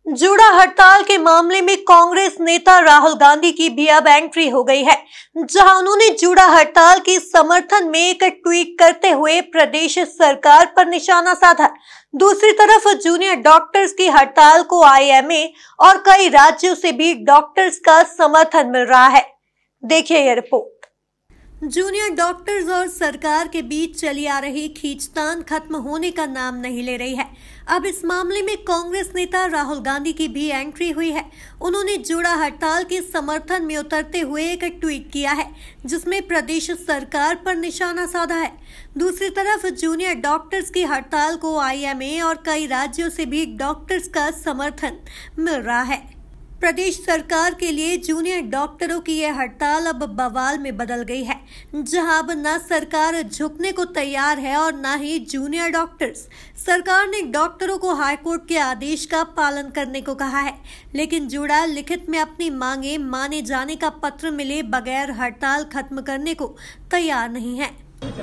जूड़ा हड़ताल के मामले में कांग्रेस नेता राहुल गांधी की भी अब एंट्री हो गई है, जहां उन्होंने जूड़ा हड़ताल के समर्थन में एक ट्वीट करते हुए प्रदेश सरकार पर निशाना साधा। दूसरी तरफ जूनियर डॉक्टर्स की हड़ताल को आईएमए और कई राज्यों से भी डॉक्टर्स का समर्थन मिल रहा है। देखिए यह रिपोर्ट। जूनियर डॉक्टर्स और सरकार के बीच चली आ रही खींचतान खत्म होने का नाम नहीं ले रही है। अब इस मामले में कांग्रेस नेता राहुल गांधी की भी एंट्री हुई है। उन्होंने जूड़ा हड़ताल के समर्थन में उतरते हुए एक ट्वीट किया है, जिसमें प्रदेश सरकार पर निशाना साधा है। दूसरी तरफ जूनियर डॉक्टर्स की हड़ताल को आईएमए और कई राज्यों से भी डॉक्टर्स का समर्थन मिल रहा है। प्रदेश सरकार के लिए जूनियर डॉक्टरों की यह हड़ताल अब बवाल में बदल गई है, जहां अब न सरकार झुकने को तैयार है और न ही जूनियर डॉक्टर्स। सरकार ने डॉक्टरों को हाईकोर्ट के आदेश का पालन करने को कहा है, लेकिन जूड़ा लिखित में अपनी मांगे माने जाने का पत्र मिले बगैर हड़ताल खत्म करने को तैयार नहीं है।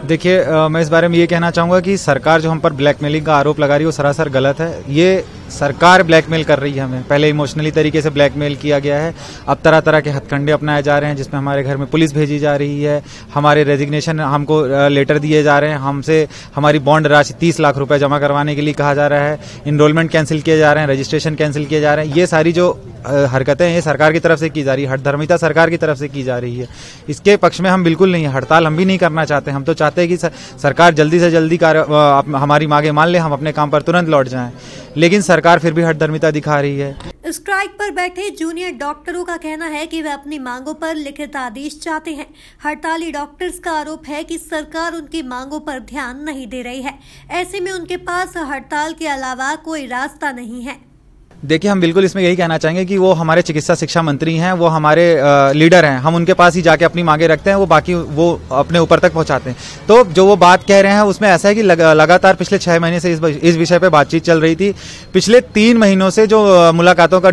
देखिए, मैं इस बारे में ये कहना चाहूँगा कि सरकार जो हम पर ब्लैकमेलिंग का आरोप लगा रही है वो सरासर गलत है। ये सरकार ब्लैकमेल कर रही है हमें। पहले इमोशनली तरीके से ब्लैकमेल किया गया है, अब तरह तरह के हथकंडे अपनाए जा रहे हैं, जिसमें हमारे घर में पुलिस भेजी जा रही है, हमारे रेजिग्नेशन हमको लेटर दिए जा रहे हैं, हमसे हमारी बॉन्ड राशि 30 लाख रुपए जमा करवाने के लिए कहा जा रहा है, इनरोलमेंट कैंसिल किए जा रहे हैं, रजिस्ट्रेशन कैंसिल किए जा रहे हैं। ये सारी जो हरकतें हैं ये सरकार की तरफ से की जा रही है, हठधर्मिता सरकार की तरफ से की जा रही है। इसके पक्ष में हम बिल्कुल नहीं है, हड़ताल हम भी नहीं करना चाहते। हम तो चाहते हैं कि सरकार जल्दी से जल्दी हमारी मांगे मान ले, हम अपने काम पर तुरंत लौट जाएं, लेकिन सरकार फिर भी हठधर्मिता दिखा रही है। स्ट्राइक पर बैठे जूनियर डॉक्टरों का कहना है कि वे अपनी मांगों पर लिखित आदेश चाहते हैं। हड़ताली डॉक्टर्स का आरोप है कि सरकार उनकी मांगों पर ध्यान नहीं दे रही है। ऐसे में उनके पास हड़ताल के अलावा कोई रास्ता नहीं है। देखिए, हम बिल्कुल इसमें यही कहना चाहेंगे कि वो हमारे चिकित्सा शिक्षा मंत्री हैं, वो हमारे लीडर हैं, हम उनके पास ही जाके अपनी मांगे रखते हैं, वो बाकी वो अपने ऊपर तक पहुंचाते हैं। तो जो वो बात कह रहे हैं उसमें ऐसा है कि लगातार पिछले 6 महीने से इस विषय पे बातचीत चल रही थी। पिछले 3 महीनों से जो मुलाकातों का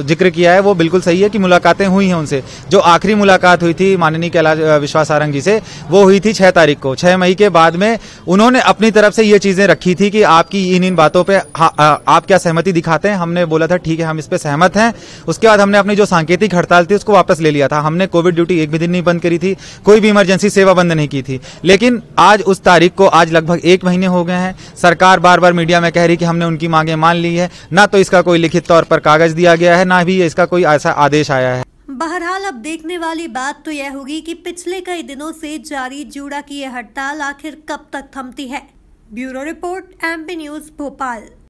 जिक्र किया है वो बिल्कुल सही है कि मुलाकातें हुई हैं उनसे। जो आखिरी मुलाकात हुई थी माननीय कैलाश विश्वास सारंग जी से, वो हुई थी 6 तारीख को। 6 मई के बाद में उन्होंने अपनी तरफ से ये चीजें रखी थी कि आपकी इन बातों पर आप क्या सहमति दिखाते हैं। हमने बोला था ठीक है, हम इस पे सहमत हैं। उसके बाद हमने अपनी जो सांकेतिक हड़ताल थी उसको वापस ले लिया था। हमने कोविड ड्यूटी एक भी दिन नहीं बंद करी थी, कोई भी इमरजेंसी सेवा बंद नहीं की थी। लेकिन आज उस तारीख को आज लगभग 1 महीने हो गए हैं। सरकार बार बार मीडिया में कह रही कि हमने उनकी मांगे मान ली है, ना तो इसका कोई लिखित तौर पर कागज दिया गया है, ना भी इसका कोई ऐसा आदेश आया है। बहरहाल अब देखने वाली बात तो यह होगी कि पिछले कई दिनों से जारी जूड़ा की यह हड़ताल आखिर कब तक थमती है। Bureau report, MP news, Bhopal.